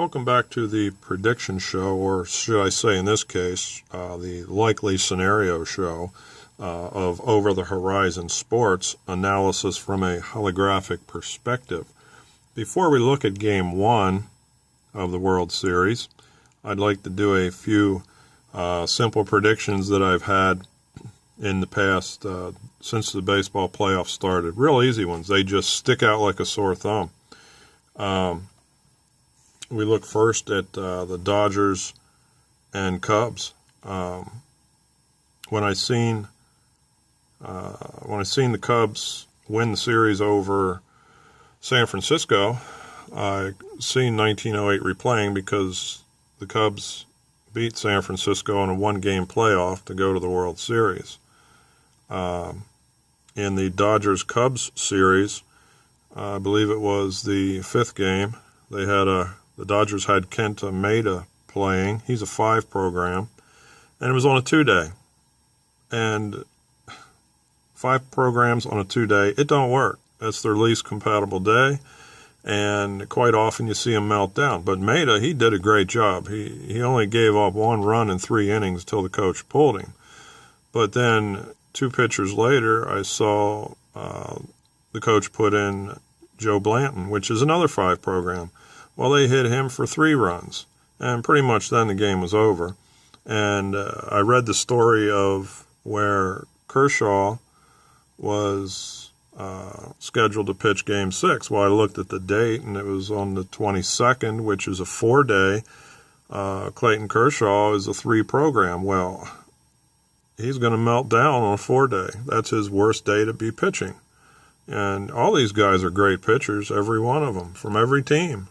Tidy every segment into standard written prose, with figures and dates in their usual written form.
Welcome back to the prediction show, or should I say in this case, the likely scenario show of Over the Horizon Sports analysis from a holographic perspective. Before we look at Game 1 of the World Series, I'd like to do a few simple predictions that I've had in the past since the baseball playoffs started. Real easy ones. They just stick out like a sore thumb. We look first at the Dodgers and Cubs. When I seen the Cubs win the series over San Francisco, I seen 1908 replaying because the Cubs beat San Francisco in a one-game playoff to go to the World Series. In the Dodgers-Cubs series, I believe it was the fifth game, the Dodgers had Kenta Maeda playing. He's a 5 program, and it was on a 2-day. And 5 programs on a 2-day, it don't work. That's their least compatible day, and quite often you see him melt down. But Maeda, he did a great job. He only gave up 1 run in 3 innings until the coach pulled him. But then 2 pitchers later, I saw the coach put in Joe Blanton, which is another 5 program. Well, they hit him for 3 runs, and pretty much then the game was over. And I read the story of where Kershaw was scheduled to pitch Game 6. Well, I looked at the date, and it was on the 22nd, which is a 4-day. Clayton Kershaw is a 3 program. Well, he's going to melt down on a 4-day. That's his worst day to be pitching. And all these guys are great pitchers, every one of them, from every team.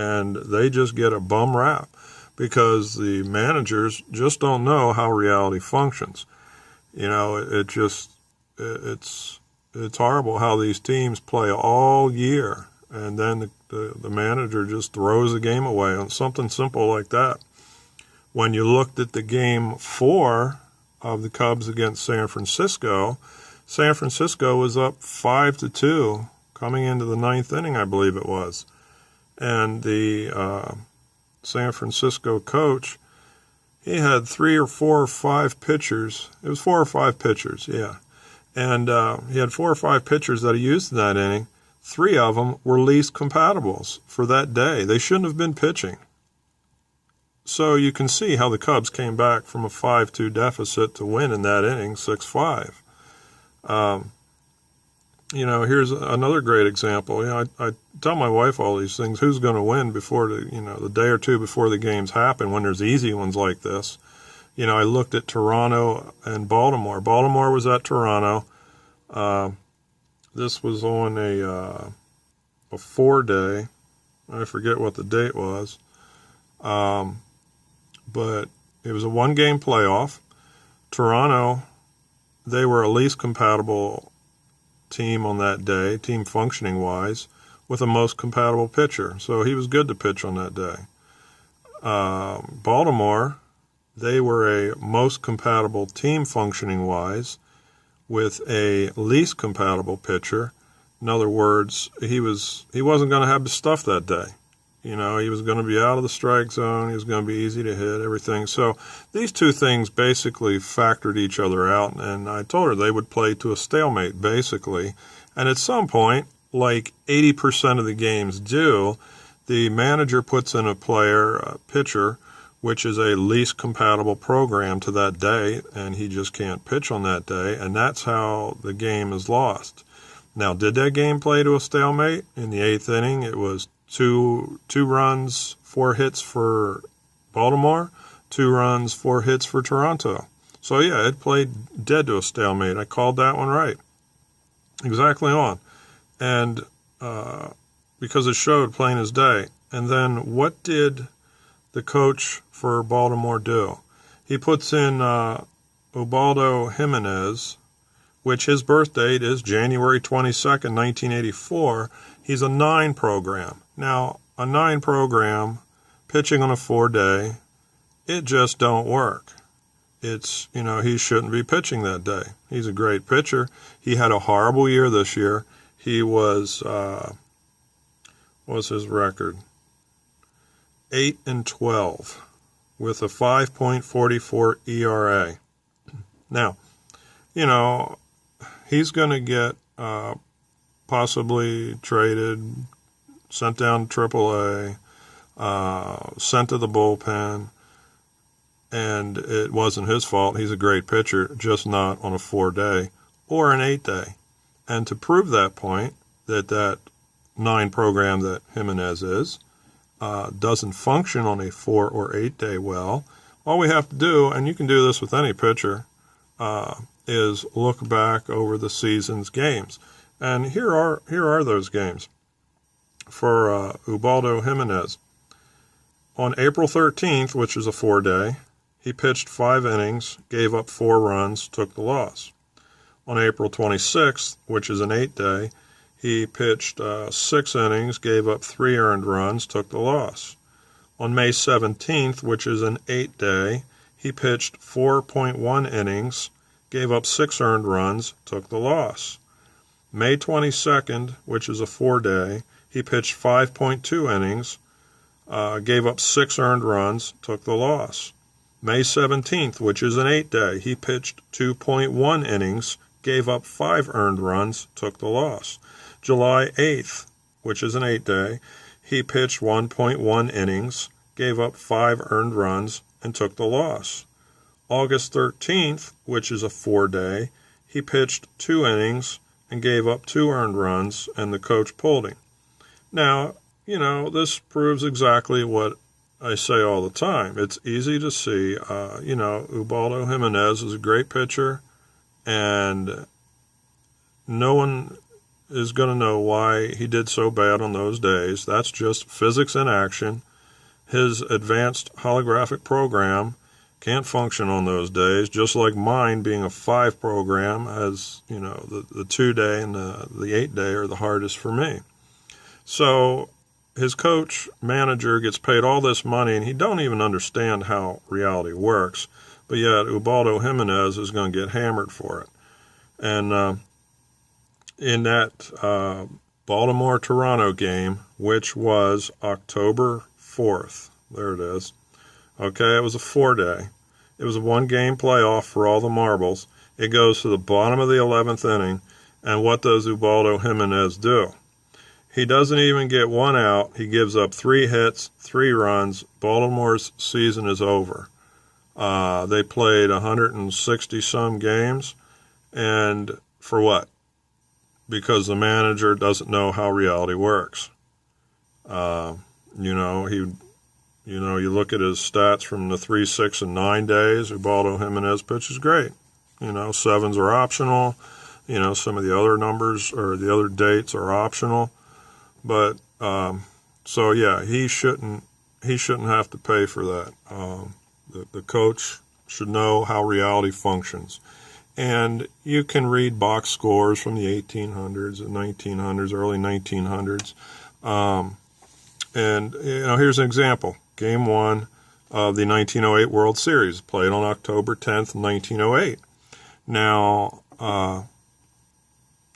And they just get a bum rap because the managers just don't know how reality functions. You know, it's horrible how these teams play all year, and then the manager just throws the game away on something simple like that. When you looked at the Game 4 of the Cubs against San Francisco was up 5-2 coming into the 9th inning, I believe it was. And the San Francisco coach, he had 3 or 4 or 5 pitchers. It was 4 or 5 pitchers, yeah. And he had 4 or 5 pitchers that he used in that inning. 3 of them were least compatibles for that day. They shouldn't have been pitching. So you can see how the Cubs came back from a 5-2 deficit to win in that inning, 6-5. You know, here's another great example. You know, I tell my wife all these things. Who's going to win before the day or two before the games happen when there's easy ones like this? You know, I looked at Toronto and Baltimore. Baltimore was at Toronto. This was on a 4-day. I forget what the date was. But it was a 1-game playoff. Toronto, they were a least compatible team on that day, team functioning wise, with a most compatible pitcher. So he was good to pitch on that day. Baltimore, they were a most compatible team functioning wise with a least compatible pitcher. In other words, he wasn't going to have the stuff that day. You know, he was going to be out of the strike zone. He was going to be easy to hit, everything. So these 2 things basically factored each other out, and I told her they would play to a stalemate, basically. And at some point, like 80% of the games do, the manager puts in a pitcher, which is a least compatible program to that day, and he just can't pitch on that day, and that's how the game is lost. Now, did that game play to a stalemate? In the 8th inning, it was 2 runs, 4 hits for Baltimore, 2 runs, 4 hits for Toronto. So, yeah, it played dead to a stalemate. I called that one right. Exactly on. And because it showed plain as day. And then what did the coach for Baltimore do? He puts in Ubaldo Jimenez, which his birth date is January 22nd, 1984. He's a 9 program. Now, a 9 program, pitching on a 4-day, it just don't work. It's, he shouldn't be pitching that day. He's a great pitcher. He had a horrible year this year. He was, what was his record? 8-12 with a 5.44 ERA. Now, he's going to get possibly traded, sent down to AAA, sent to the bullpen, and it wasn't his fault. He's a great pitcher, just not on a 4-day or an 8-day. And to prove that point, that 9 program that Jimenez is doesn't function on a 4 or 8-day well, all we have to do, and you can do this with any pitcher, is look back over the season's games. And here are those games for Ubaldo Jimenez. On April 13th, which is a 4-day, he pitched 5 innings, gave up 4 runs, took the loss. On April 26th, which is an 8-day, he pitched 6 innings, gave up 3 earned runs, took the loss. On May 17th, which is an 8-day, he pitched 4.1 innings, gave up 6 earned runs, took the loss. May 22nd, which is a 4-day, he pitched 5.2 innings, gave up 6 earned runs, took the loss. May 17th, which is an 8-day, he pitched 2.1 innings, gave up 5 earned runs, took the loss. July 8th, which is an 8-day, he pitched 1.1 innings, gave up 5 earned runs, and took the loss. August 13th, which is a 4-day, he pitched 2 innings and gave up 2 earned runs, and the coach pulled him. Now, this proves exactly what I say all the time. It's easy to see, Ubaldo Jimenez is a great pitcher, and no one is going to know why he did so bad on those days. That's just physics in action. His advanced holographic program can't function on those days, just like mine being a 5 program has, the 2-day and the 8-day are the hardest for me. So his coach, manager, gets paid all this money, and he don't even understand how reality works, but yet Ubaldo Jimenez is going to get hammered for it. And in that Baltimore-Toronto game, which was October 4th, there it is. Okay, it was a 4-day. It was a 1-game playoff for all the marbles. It goes to the bottom of the 11th inning, and what does Ubaldo Jimenez do? He doesn't even get 1 out. He gives up 3 hits, 3 runs. Baltimore's season is over. They played 160-some games, and for what? Because the manager doesn't know how reality works. You look at his stats from the 3, 6, and 9 days. Ubaldo Jimenez pitches great. 7s are optional. Some of the other numbers or the other dates are optional. But he shouldn't have to pay for that. The coach should know how reality functions. And you can read box scores from the 1800s, the 1900s, early 1900s. Here's an example. Game 1 of the 1908 World Series, played on October 10th, 1908. Now,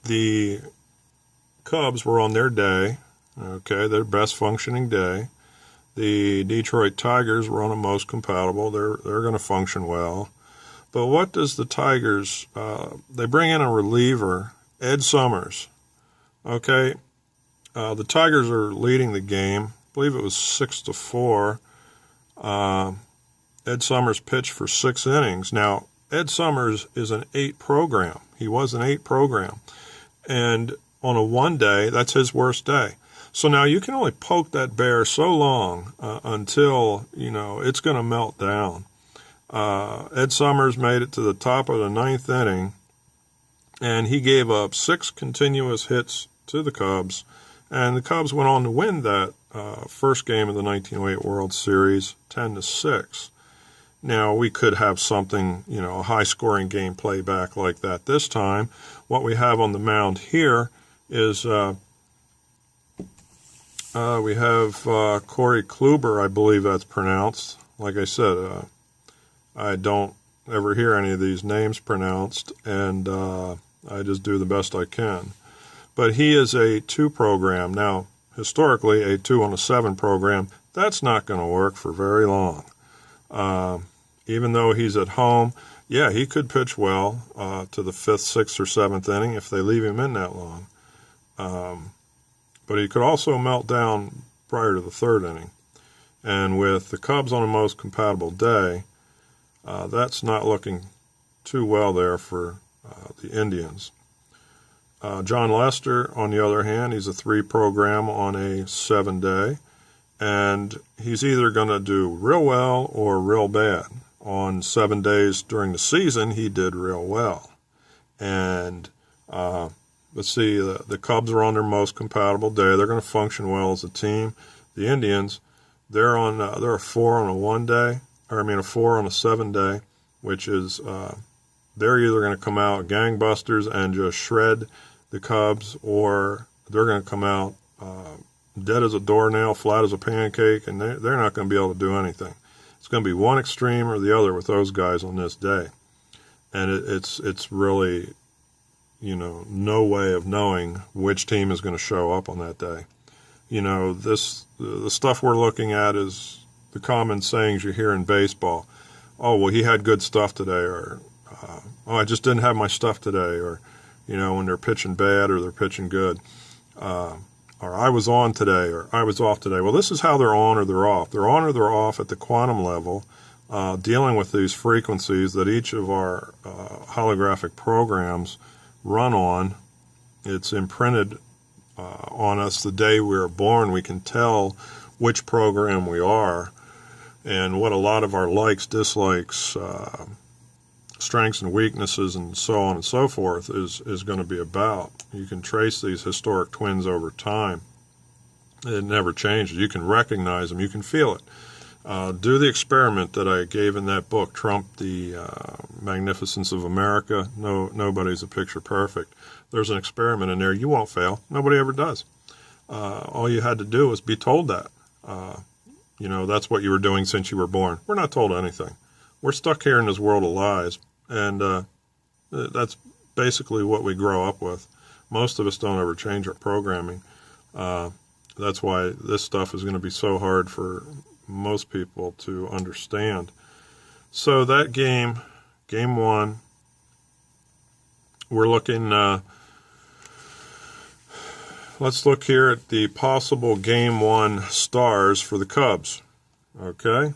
the Cubs were on their day, their best functioning day. The Detroit Tigers were on a most compatible. They're going to function well. But what does the Tigers, they bring in a reliever, Ed Summers. The Tigers are leading the game. I believe it was 6-4. Ed Summers pitched for 6 innings. Now, Ed Summers is an 8 program. He was an 8 program. And on a 1-day, that's his worst day. So now you can only poke that bear so long until, it's going to melt down. Ed Summers made it to the top of the 9th inning, and he gave up 6 continuous hits to the Cubs. And the Cubs went on to win that first game of the 1908 World Series, 10-6. Now, we could have something, a high-scoring game play back like that this time. What we have on the mound here is we have Corey Kluber, I believe that's pronounced. Like I said, I don't ever hear any of these names pronounced, and I just do the best I can. But he is a 2 program. Now, historically a 2 on a 7 program. That's not going to work for very long. Even though he's at home, yeah, he could pitch well to the 5th, 6th, or 7th inning if they leave him in that long. But he could also melt down prior to the 3rd inning. And with the Cubs on a most compatible day, that's not looking too well there for the Indians. John Lester, on the other hand, he's a 3 program on a 7-day, and he's either going to do real well or real bad. On 7 days during the season, he did real well. And let's see, the Cubs are on their most compatible day. They're going to function well as a team. The Indians, they're a 4 on a 1-day, a 4 on a 7-day, which is they're either going to come out gangbusters and just shred the Cubs, or they're going to come out dead as a doornail, flat as a pancake, and they're not going to be able to do anything. It's going to be one extreme or the other with those guys on this day. And it's really, no way of knowing which team is going to show up on that day. The stuff we're looking at is the common sayings you hear in baseball. Oh, well, he had good stuff today, or oh, I just didn't have my stuff today, or when they're pitching bad or they're pitching good, or I was on today or I was off today. Well, this is how they're on or they're off. They're on or they're off at the quantum level, dealing with these frequencies that each of our holographic programs run on. It's imprinted on us the day we were born. We can tell which program we are and what a lot of our likes, dislikes, strengths and weaknesses and so on and so forth is going to be about. You can trace these historic twins over time. It never changes. You can recognize them. You can feel it. Do the experiment that I gave in that book, Trump, the Magnificence of America. Nobody's a picture perfect. There's an experiment in there. You won't fail. Nobody ever does. All you had to do was be told that. That's what you were doing since you were born. We're not told anything. We're stuck here in this world of lies. And that's basically what we grow up with. Most of us don't ever change our programming. That's why this stuff is going to be so hard for most people to understand. So that game 1, we're looking, let's look here at the possible game 1 stars for the Cubs. Okay?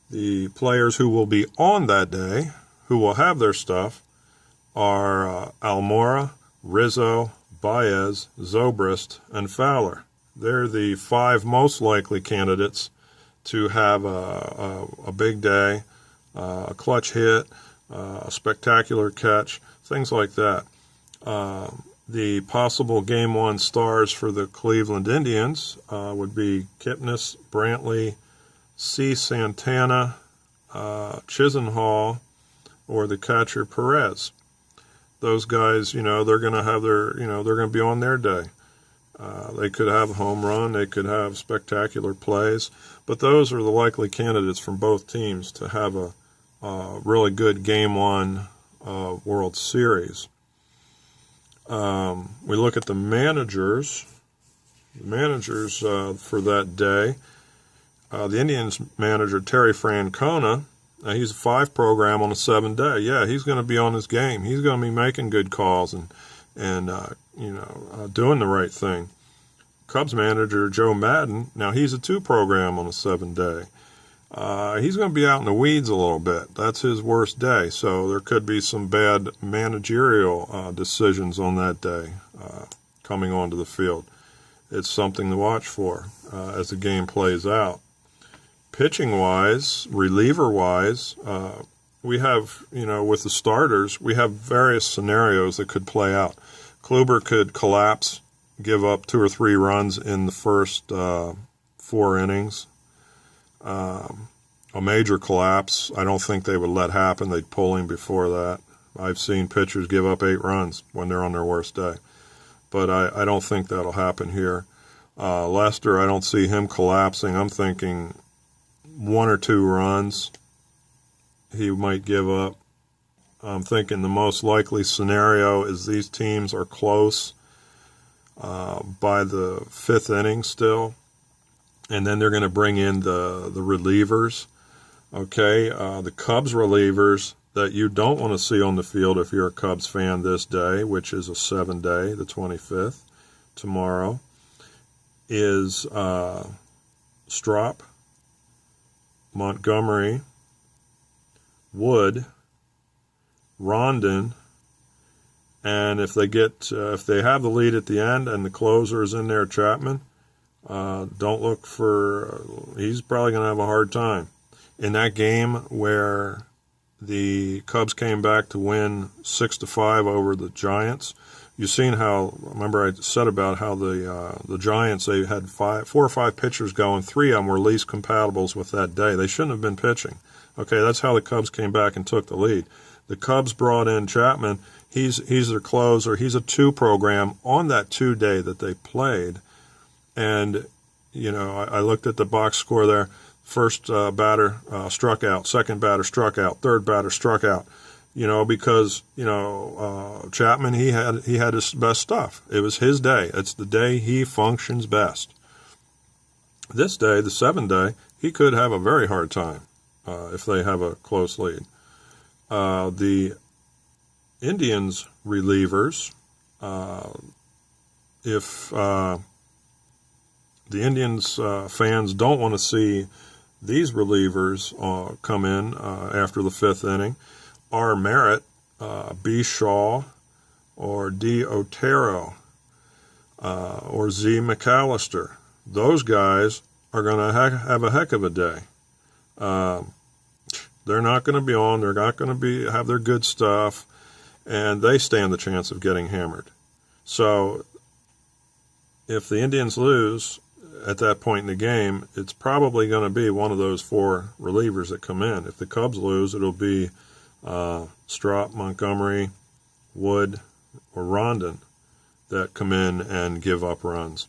The players who will be on that day, who will have their stuff, are Almora, Rizzo, Baez, Zobrist, and Fowler. They're the 5 most likely candidates to have a big day, a clutch hit, a spectacular catch, things like that. The possible Game 1 stars for the Cleveland Indians would be Kipnis, Brantley, C. Santana, Chisenhall, or the catcher Perez. Those guys, they're going to have they're going to be on their day. They could have a home run, they could have spectacular plays, but those are the likely candidates from both teams to have a really good Game 1 World Series. We look at the managers. For that day. The Indians manager, Terry Francona, he's a 5 program on a 7-day. Yeah, he's going to be on his game. He's going to be making good calls and doing the right thing. Cubs manager, Joe Madden, now he's a 2 program on a 7-day. He's going to be out in the weeds a little bit. That's his worst day, so there could be some bad managerial decisions on that day coming onto the field. It's something to watch for as the game plays out. Pitching-wise, reliever-wise, we have, with the starters, we have various scenarios that could play out. Kluber could collapse, give up 2 or 3 runs in the first 4 innings. A major collapse, I don't think they would let happen. They'd pull him before that. I've seen pitchers give up 8 runs when they're on their worst day. But I don't think that'll happen here. Lester, I don't see him collapsing. I'm thinking 1 or 2 runs he might give up. I'm thinking the most likely scenario is these teams are close. by the fifth inning still. And then they're going to bring in the relievers. Okay, the Cubs relievers that you don't want to see on the field if you're a Cubs fan this day, which is a 7-day, the 25th, tomorrow, is Strop, Montgomery, Wood, Rondon, and if they have the lead at the end and the closer is in there, Chapman, don't look for, he's probably going to have a hard time. In that game where the Cubs came back to win 6-5 over the Giants, you've seen how, remember I said about how the Giants, they had 4 or 5 pitchers going, 3 of them were least compatibles with that day. They shouldn't have been pitching. Okay, that's how the Cubs came back and took the lead. The Cubs brought in Chapman. He's their closer. He's a 2 program on that 2 day that they played. And, you know, I looked at the box score there. First batter struck out, second batter struck out, third batter struck out. You know, because, you know, Chapman, he had his best stuff. It was his day. It's the day he functions best. This day, the 7-day, he could have a very hard time if they have a close lead. The Indians relievers, if the Indians fans don't want to see these relievers come in after the 5th inning, R. Merritt, B. Shaw, or D. Otero, or Z. McAllister. Those guys are going to have a heck of a day. They're not going to be on. They're not going to have their good stuff, and they stand the chance of getting hammered. So if the Indians lose at that point in the game, it's probably going to be one of those 4 relievers that come in. If the Cubs lose, it'll be Strop, Montgomery, Wood, or Rondon that come in and give up runs,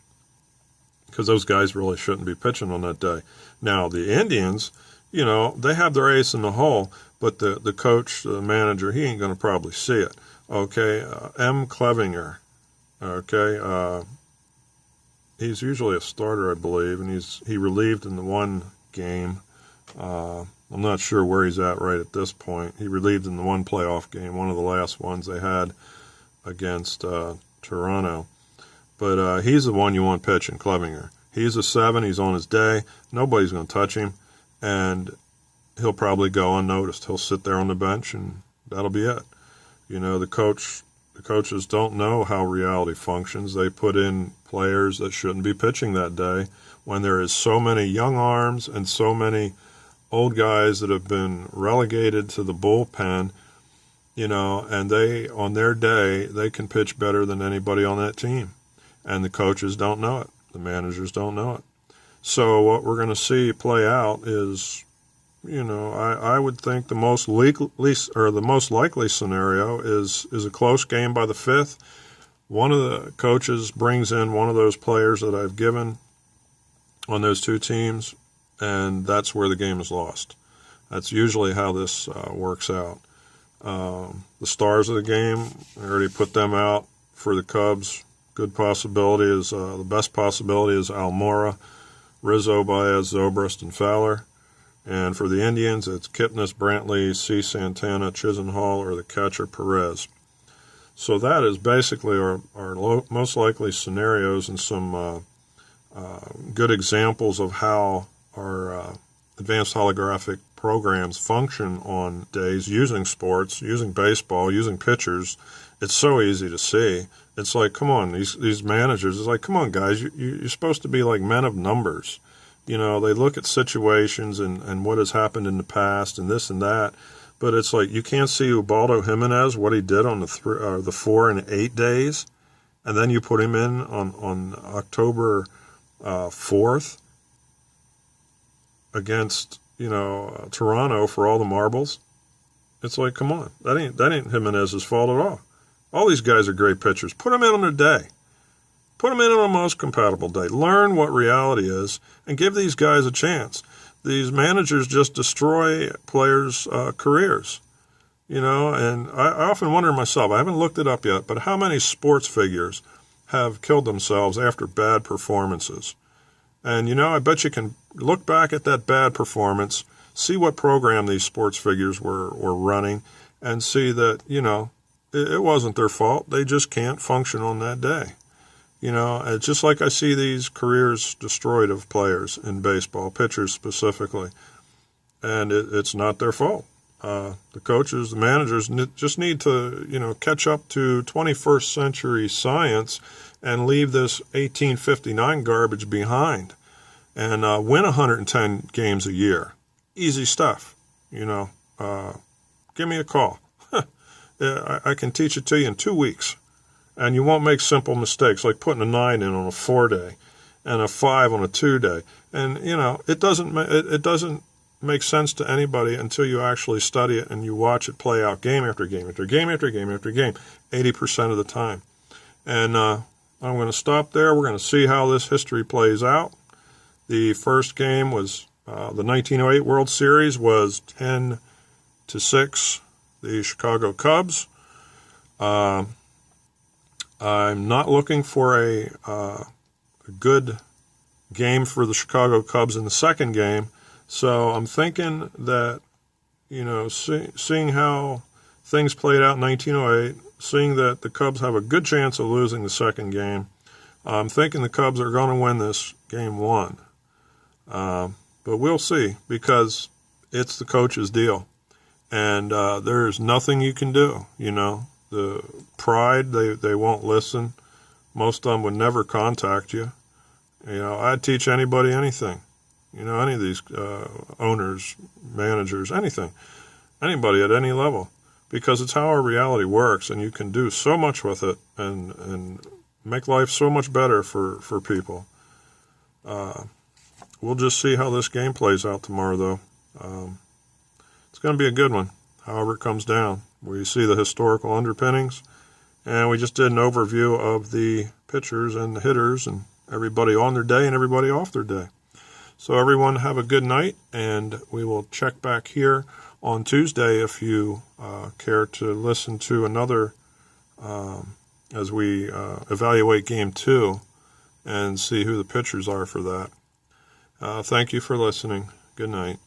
because those guys really shouldn't be pitching on that day. Now, the Indians, you know, they have their ace in the hole, but the coach, the manager, he ain't going to probably see it. Okay, M. Clevinger, okay, he's usually a starter, I believe, and he relieved in the one game. I'm not sure where he's at right at this point. He relieved in the one playoff game, one of the last ones they had against Toronto. But he's the one you want pitching, Clevinger. He's a 7. He's on his day. Nobody's going to touch him, and he'll probably go unnoticed. He'll sit there on the bench, and that'll be it. You know, the coaches don't know how reality functions. They put in players that shouldn't be pitching that day when there is so many young arms and so many old guys that have been relegated to the bullpen, you know, and they, on their day, they can pitch better than anybody on that team. And the coaches don't know it. The managers don't know it. So what we're going to see play out is, you know, I would think the most likely scenario is a close game by the 5th. One of the coaches brings in one of those players that I've given on those 2 teams, and that's where the game is lost. That's usually how this works out. The stars of the game, I already put them out for the Cubs. Good possibility is, the best possibility is Almora, Rizzo, Baez, Zobrist, and Fowler. And for the Indians, it's Kipnis, Brantley, C. Santana, Chisenhall, or the catcher Perez. So that is basically our most likely scenarios and some good examples of how our advanced holographic programs function on days using sports, using baseball, using pitchers. It's so easy to see. It's like, come on, these managers, it's like, come on, guys, you're supposed to be like men of numbers. You know, they look at situations and what has happened in the past and this and that, but it's like you can't see Ubaldo Jimenez, what he did on the 4 and 8 days, and then you put him in on October 4th against, you know, Toronto for all the marbles. It's like, come on, that ain't Jimenez's fault at all. All these guys are great pitchers. Put them in on their day. Put them in on a most compatible day. Learn what reality is and give these guys a chance. These managers just destroy players' careers, you know, and I often wonder myself, I haven't looked it up yet, but how many sports figures have killed themselves after bad performances. And, I bet you can look back at that bad performance, see what program these sports figures were running, and see that, it wasn't their fault. They just can't function on that day. It's just like I see these careers destroyed of players in baseball, pitchers specifically, and it's not their fault. The coaches, the managers just need to, catch up to 21st century science and leave this 1859 garbage behind and win 110 games a year. Easy stuff, Give me a call. I can teach it to you in 2 weeks. And you won't make simple mistakes like putting a 9 in on a 4-day and a 5 on a 2-day. And, it doesn't make sense to anybody until you actually study it and you watch it play out game after game after game after game after game, 80% of the time. And I'm going to stop there. We're going to see how this history plays out. The first game was the 1908 World Series was 10-6, the Chicago Cubs. I'm not looking for a good game for the Chicago Cubs in the second game, so I'm thinking that, seeing how things played out in 1908, seeing that the Cubs have a good chance of losing the second game, I'm thinking the Cubs are going to win this game 1. But we'll see, because it's the coach's deal, and there's nothing you can do, The pride, they won't listen. Most of them would never contact you. I'd teach anybody anything. Any of these owners, managers, anything. Anybody at any level. Because it's how our reality works, and you can do so much with it and make life so much better for people. We'll just see how this game plays out tomorrow, though. It's going to be a good one, however it comes down. We see the historical underpinnings, and we just did an overview of the pitchers and the hitters and everybody on their day and everybody off their day. So everyone have a good night, and we will check back here on Tuesday if you care to listen to another as we evaluate Game 2 and see who the pitchers are for that. Thank you for listening. Good night.